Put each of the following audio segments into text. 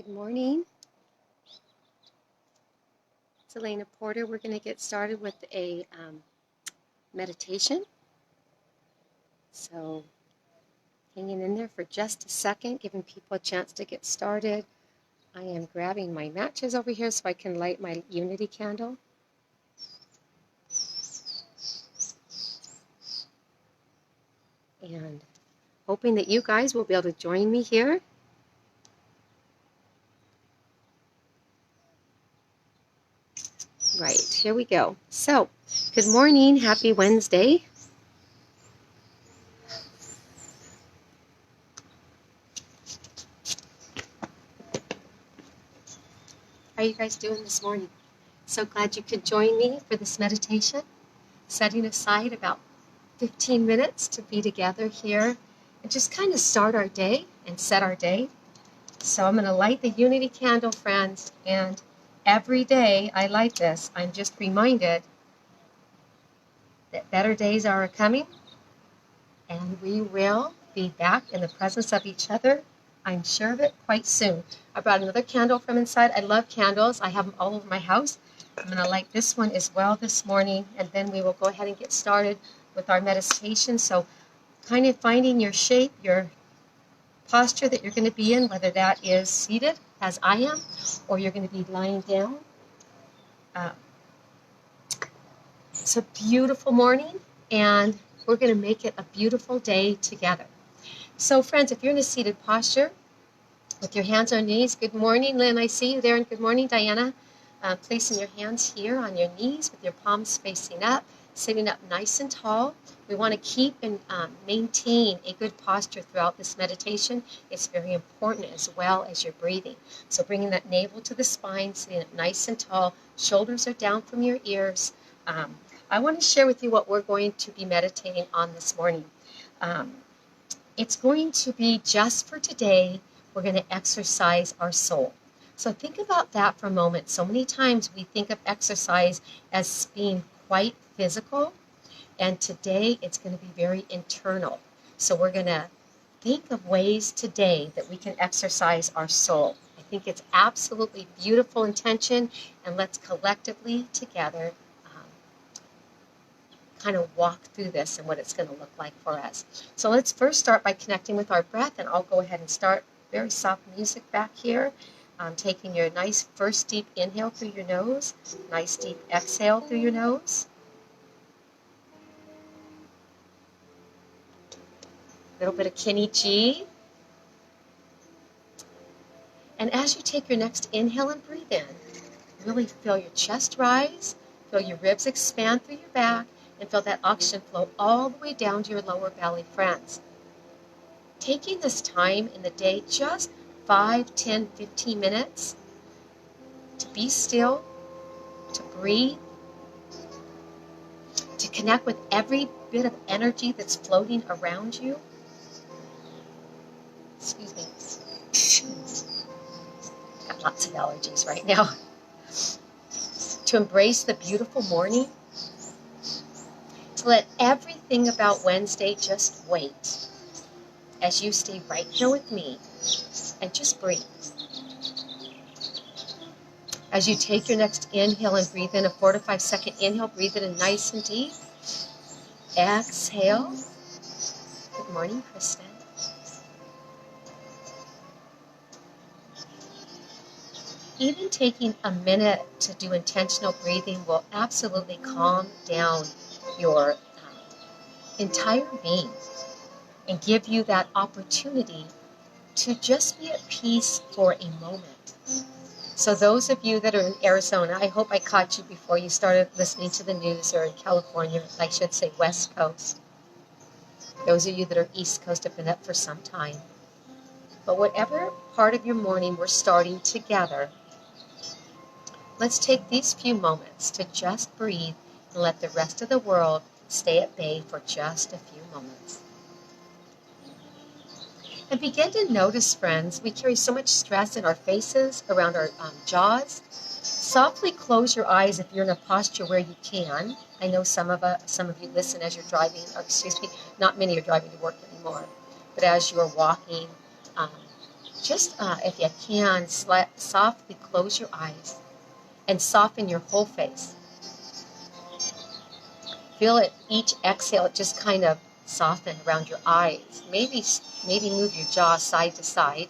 Good morning. It's Elena Porter. We're going to get started with a meditation. So hanging in there for just a second, giving people a chance to get started. I am grabbing my matches over here so I can light my unity candle. And hoping that you guys will be able to join me here. Right, here we go. So, good morning. Happy Wednesday. How are you guys doing this morning? So glad you could join me for this meditation. Setting aside about 15 minutes to be together here and just kind of start our day and set our day. So I'm going to light the unity candle, friends, and every day I light this, I'm just reminded that better days are coming and we will be back in the presence of each other. I'm sure of it quite soon. I brought another candle from inside. I love candles. I have them all over my house. I'm going to light this one as well this morning, and then we will go ahead and get started with our meditation. So kind of finding your shape, your posture that you're going to be in, whether that is seated, as I am, or you're going to be lying down. It's a beautiful morning, and we're going to make it a beautiful day together. So, friends, if you're in a seated posture, with your hands on knees, good morning, Lynn, I see you there, and good morning, Diana. Placing your hands here on your knees with your palms facing up, sitting up nice and tall. We want to keep and maintain a good posture throughout this meditation. It's very important as well as your breathing. So bringing that navel to the spine, sitting up nice and tall, shoulders are down from your ears. I want to share with you what we're going to be meditating on this morning. It's going to be just for today. We're going to exercise our soul. So think about that for a moment. So many times we think of exercise as being quite physical, and today it's going to be very internal. So we're going to think of ways today that we can exercise our soul. I think it's absolutely beautiful intention, and let's collectively together kind of walk through this and what it's going to look like for us. So let's first start by connecting with our breath, and I'll go ahead and start very soft music back here. Taking your nice first deep inhale through your nose, nice deep exhale through your nose. A little bit of Kenny G. And as you take your next inhale and breathe in, really feel your chest rise, feel your ribs expand through your back, and feel that oxygen flow all the way down to your lower belly, friends. Taking this time in the day, just 5, 10, 15 minutes to be still, to breathe, to connect with every bit of energy that's floating around you. Excuse me. Got lots of allergies right now. To embrace the beautiful morning. To let everything about Wednesday just wait as you stay right here with me and just breathe. As you take your next inhale and breathe in, a 4 to 5 second inhale, breathe it in nice and deep. Exhale. Good morning, Kristen. Even taking a minute to do intentional breathing will absolutely calm down your entire being and give you that opportunity to just be at peace for a moment. So those of you that are in Arizona, I hope I caught you before you started listening to the news, or in California, I should say West Coast. Those of you that are East Coast have been up for some time. But whatever part of your morning we're starting together, let's take these few moments to just breathe and let the rest of the world stay at bay for just a few moments. And begin to notice, friends, we carry so much stress in our faces, around our jaws. Softly close your eyes if you're in a posture where you can. I know some of you listen as you're driving, not many are driving to work anymore, but as you're walking, just, if you can, softly close your eyes and soften your whole face. Feel it, each exhale, it just kind of soften around your eyes. Maybe move your jaw side to side.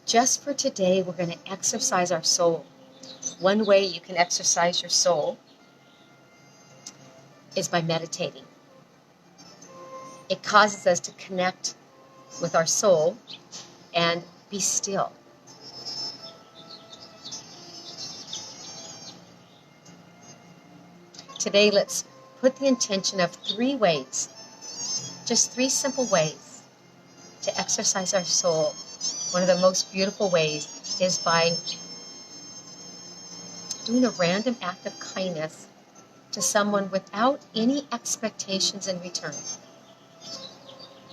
Just for today, we're going to exercise our soul. One way you can exercise your soul is by meditating. It causes us to connect with our soul and be still. Today, let's put the intention of 3 ways, just 3 simple ways to exercise our soul. One of the most beautiful ways is by doing a random act of kindness to someone without any expectations in return.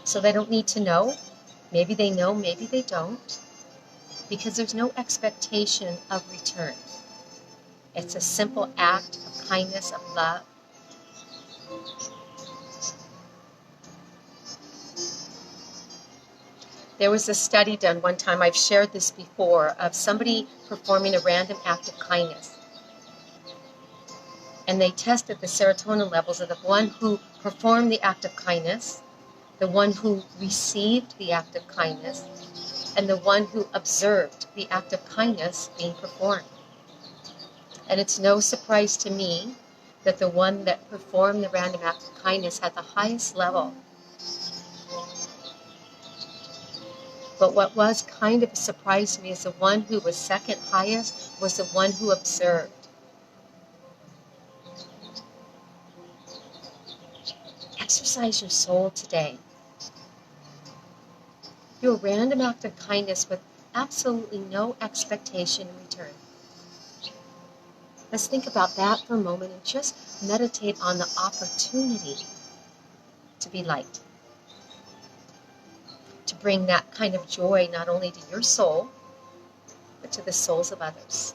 So they don't need to know. Maybe they know, maybe they don't, because there's no expectation of return. It's a simple act of kindness, of love. There was a study done one time, I've shared this before, of somebody performing a random act of kindness. And they tested the serotonin levels of the one who performed the act of kindness, the one who received the act of kindness, and the one who observed the act of kindness being performed. And it's no surprise to me that the one that performed the random act of kindness had the highest level. But what was kind of a surprise to me is the one who was second highest was the one who observed. Exercise your soul today. Do a random act of kindness with absolutely no expectation in return. Let's think about that for a moment and just meditate on the opportunity to be light. To bring that kind of joy not only to your soul, but to the souls of others.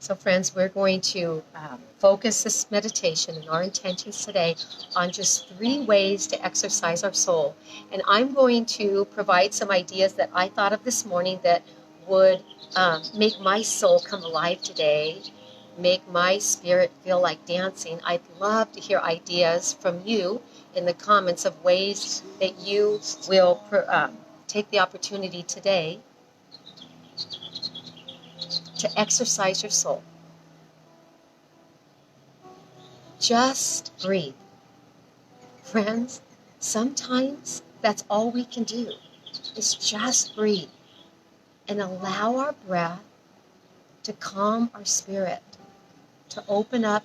So friends, we're going to focus this meditation and our intentions today on just 3 ways to exercise our soul. And I'm going to provide some ideas that I thought of this morning that would make my soul come alive today, make my spirit feel like dancing. I'd love to hear ideas from you in the comments of ways that you will take the opportunity today to exercise your soul. Just breathe. Friends, sometimes that's all we can do, is just breathe and allow our breath to calm our spirit, to open up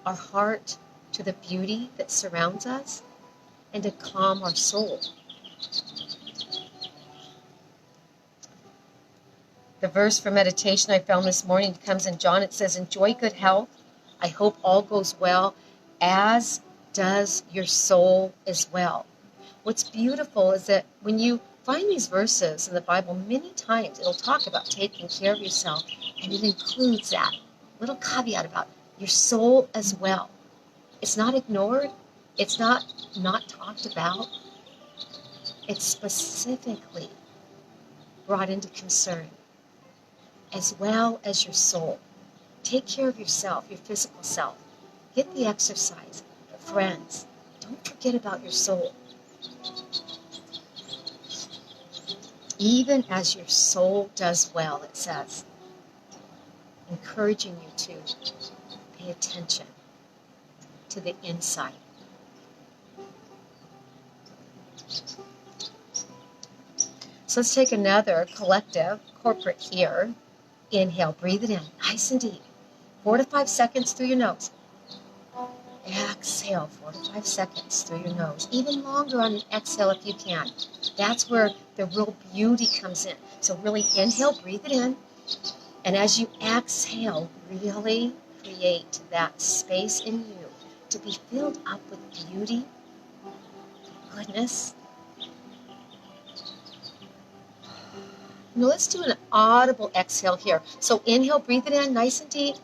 our heart to the beauty that surrounds us, and to calm our soul. The verse for meditation I found this morning comes in John. It says, "Enjoy good health. I hope all goes well, as does your soul as well." What's beautiful is that when you find these verses in the Bible, many times it'll talk about taking care of yourself, and it includes that little caveat about your soul as well. It's not ignored. It's not talked about. It's specifically brought into concern, as well as your soul. Take care of yourself, your physical self. Get the exercise. But friends, don't forget about your soul. Even as your soul does well, it says, encouraging you to pay attention to the inside. So let's take another collective, corporate here. Inhale, breathe it in, nice and deep. 4 to 5 seconds through your nose. Exhale, 4 to 5 seconds through your nose. Even longer on an exhale if you can. That's where the real beauty comes in. So really inhale, breathe it in. And as you exhale, really create that space in you to be filled up with beauty, goodness. Now let's do an audible exhale here. So inhale, breathe it in nice and deep.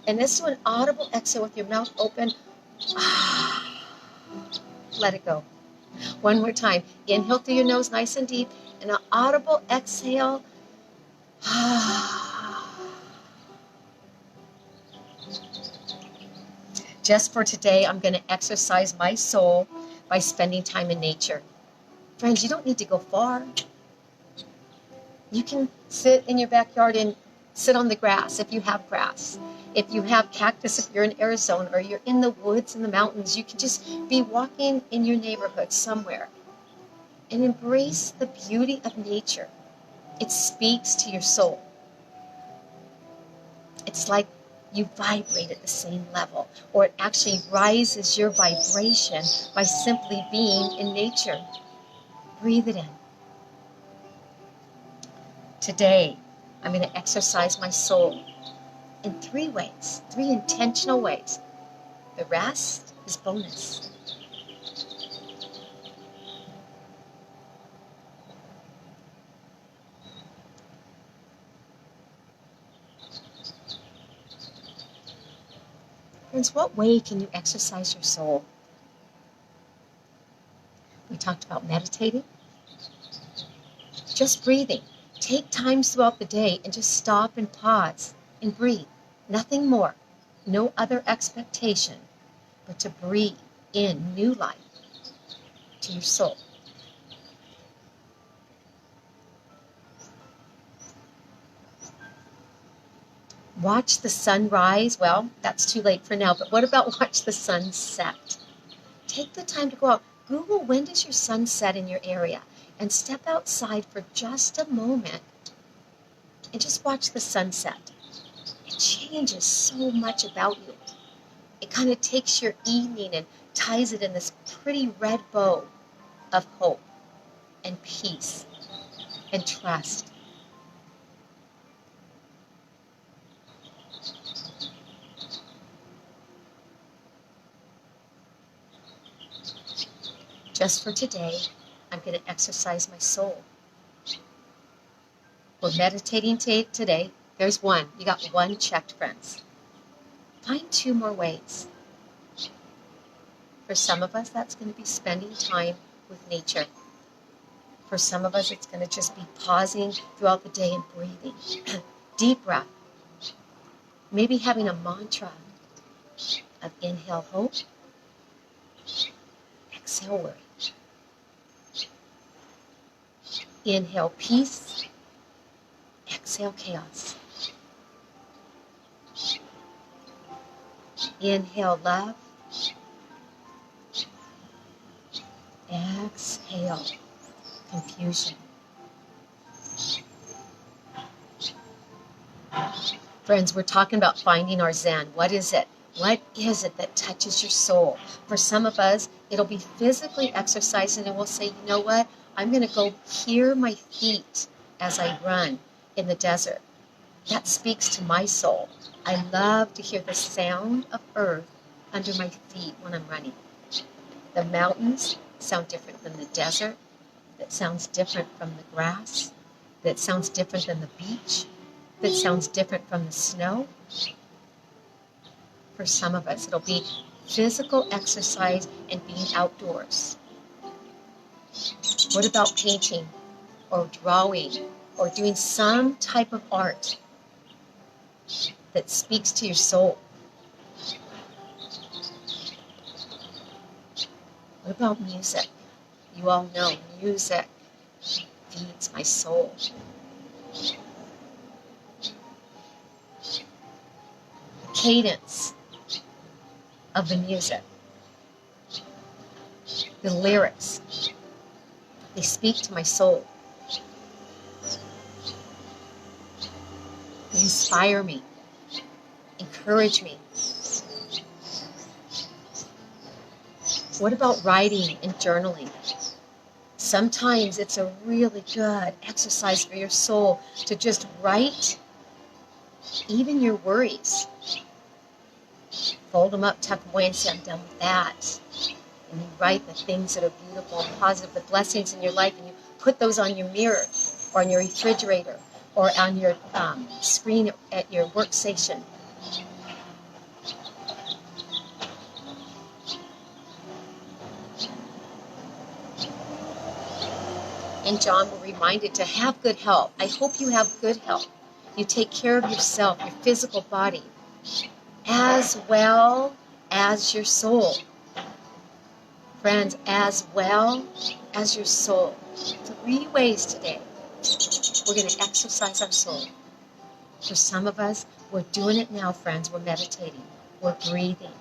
And let's do an audible exhale with your mouth open. Let it go. One more time. Inhale through your nose nice and deep. And an audible exhale. Just for today, I'm going to exercise my soul by spending time in nature. Friends, you don't need to go far. You can sit in your backyard and sit on the grass if you have grass. If you have cactus, if you're in Arizona, or you're in the woods in the mountains, you can just be walking in your neighborhood somewhere and embrace the beauty of nature. It speaks to your soul. It's like you vibrate at the same level, or it actually rises your vibration by simply being in nature. Breathe it in. Today, I'm going to exercise my soul in 3 ways, 3 intentional ways. The rest is bonus. Friends, what way can you exercise your soul? We talked about meditating, just breathing. Take times throughout the day and just stop and pause and breathe. Nothing more. No other expectation but to breathe in new life to your soul. Watch the sun rise. Well, that's too late for now, but what about watch the sun set? Take the time to go out. Google when does your sun set in your area and step outside for just a moment and just watch the sunset. It changes so much about you. It kind of takes your evening and ties it in this pretty red bow of hope and peace and trust. Just for today, I'm going to exercise my soul. We're meditating today. There's one. You got one checked, friends. Find 2 more ways. For some of us, that's going to be spending time with nature. For some of us, it's going to just be pausing throughout the day and breathing. Deep breath. Maybe having a mantra of inhale hope, exhale worry. Inhale peace, exhale chaos. Inhale love, exhale confusion. Friends, we're talking about finding our Zen. What is it? What is it that touches your soul? For some of us, it'll be physically exercising, and we'll say, you know what? I'm going to go hear my feet as I run in the desert. That speaks to my soul. I love to hear the sound of earth under my feet when I'm running. The mountains sound different than the desert. That sounds different from the grass. That sounds different than the beach. That sounds different from the snow. For some of us, it'll be physical exercise and being outdoors. What about painting or drawing or doing some type of art that speaks to your soul? What about music? You all know music feeds my soul. The cadence of the music, the lyrics, they speak to my soul. They inspire me, encourage me. What about writing and journaling? Sometimes it's a really good exercise for your soul to just write even your worries. Fold them up, tuck them away, and say, I'm done with that. And you write the things that are beautiful and positive, the blessings in your life, and you put those on your mirror or on your refrigerator or on your screen at your workstation. And John, we're reminded to have good health. I hope you have good health. You take care of yourself, your physical body, as well as your soul. Friends, as well as your soul. 3 ways today we're going to exercise our soul. For some of us, we're doing it now, friends. We're meditating. We're breathing.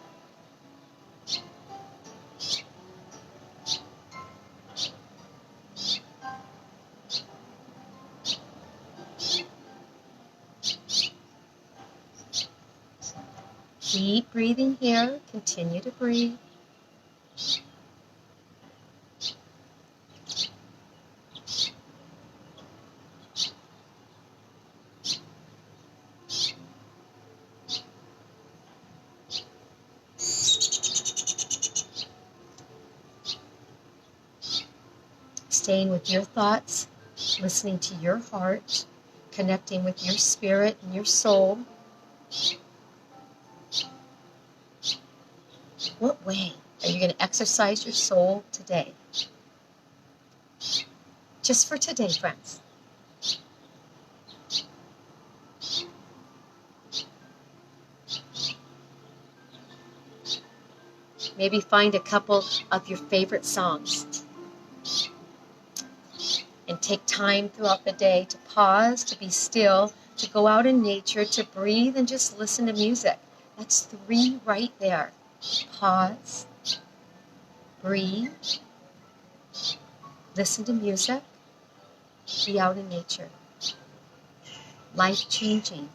Keep breathing here. Continue to breathe. Staying with your thoughts, listening to your heart, connecting with your spirit and your soul. What way are you going to exercise your soul today? Just for today, friends. Maybe find a couple of your favorite songs. And take time throughout the day to pause, to be still, to go out in nature, to breathe, and just listen to music. That's 3 right there. Pause, breathe, listen to music, be out in nature. Life-changing,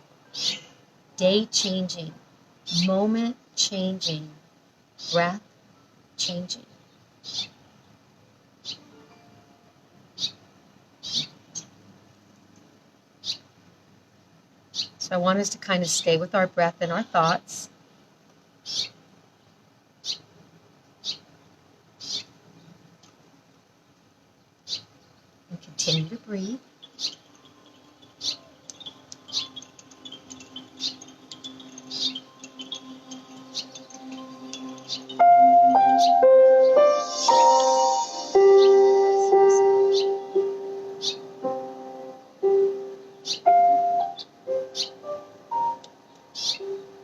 day-changing, moment-changing, breath-changing. So I want us to kind of stay with our breath and our thoughts. And continue to breathe.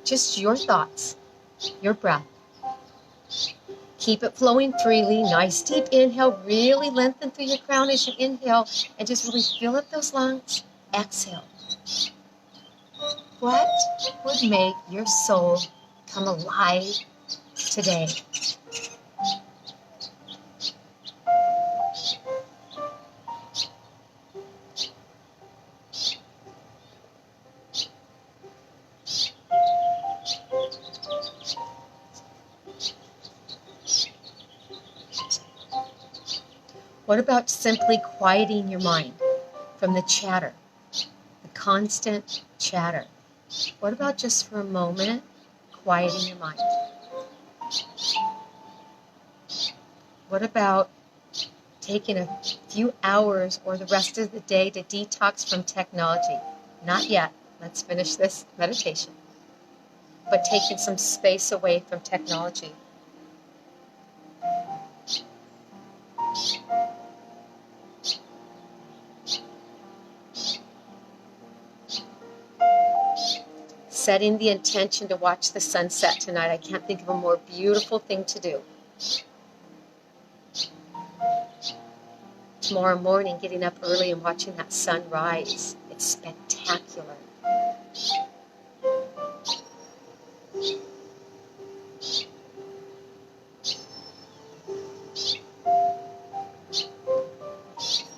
Just your thoughts, your breath. Keep it flowing freely. Nice deep inhale. Really lengthen through your crown as you inhale. And just really fill up those lungs. Exhale. What would make your soul come alive today? What about simply quieting your mind from the chatter, the constant chatter? What about just for a moment, quieting your mind? What about taking a few hours or the rest of the day to detox from technology? Not yet. Let's finish this meditation. But taking some space away from technology. Setting the intention to watch the sunset tonight. I can't think of a more beautiful thing to do. Tomorrow morning, getting up early and watching that sun rise. It's spectacular.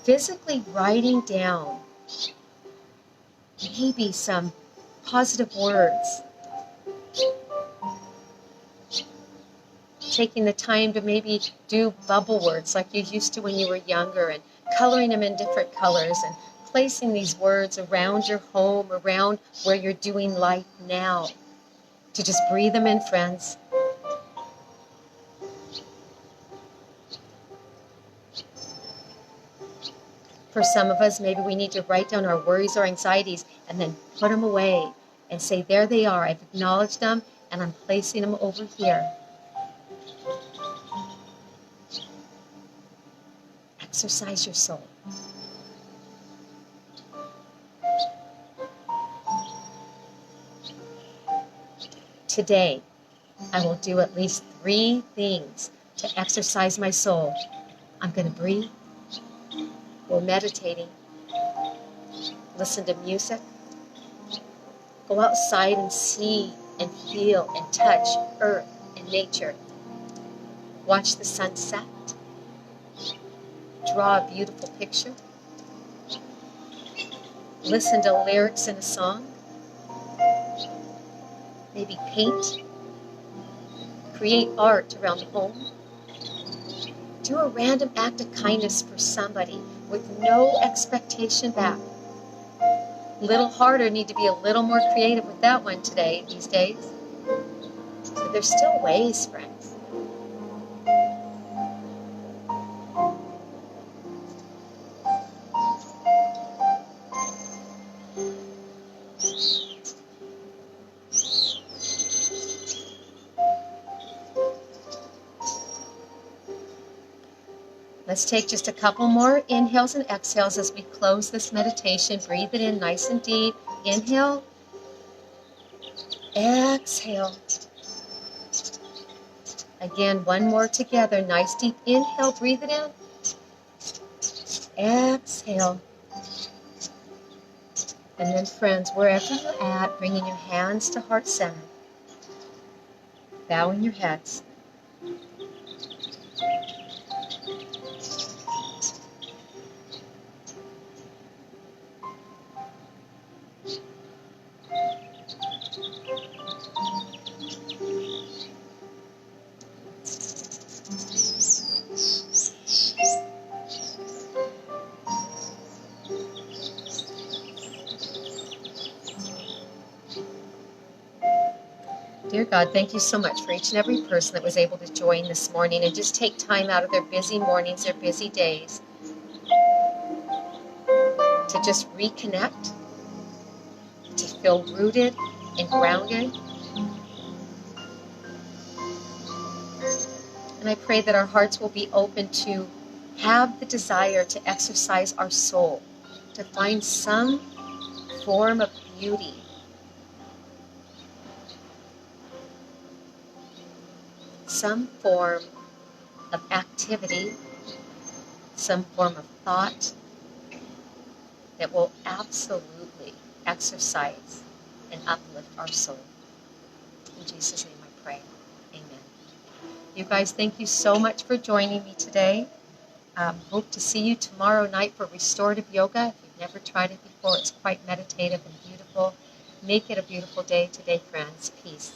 Physically writing down maybe some positive words. Taking the time to maybe do bubble words like you used to when you were younger and coloring them in different colors and placing these words around your home, around where you're doing life now. To just breathe them in, friends. For some of us, maybe we need to write down our worries or anxieties and then put them away and say, there they are. I've acknowledged them and I'm placing them over here. Exercise your soul. Today, I will do at least 3 things to exercise my soul. I'm going to breathe. We're meditating. Listen to music. Go outside and see and feel and touch earth and nature. Watch the sunset. Draw a beautiful picture. Listen to lyrics in a song. Maybe paint. Create art around the home. Do a random act of kindness for somebody with no expectation back. A little harder, need to be a little more creative with that one today, these days. But there's still ways, friends. Let's take just a couple more inhales and exhales as we close this meditation. Breathe it in nice and deep. Inhale. Exhale. Again, one more together. Nice deep inhale. Breathe it in. Exhale. And then, friends, wherever you're at, bringing your hands to heart center. Bowing your heads. Dear God, thank you so much for each and every person that was able to join this morning and just take time out of their busy mornings, their busy days, to just reconnect, to feel rooted and grounded. And I pray that our hearts will be open to have the desire to exercise our soul, to find some form of beauty, some form of activity, some form of thought that will absolutely exercise and uplift our soul. In Jesus' name I pray. Amen. You guys, thank you so much for joining me today. Hope to see you tomorrow night for restorative yoga. If you've never tried it before, it's quite meditative and beautiful. Make it a beautiful day today, friends. Peace.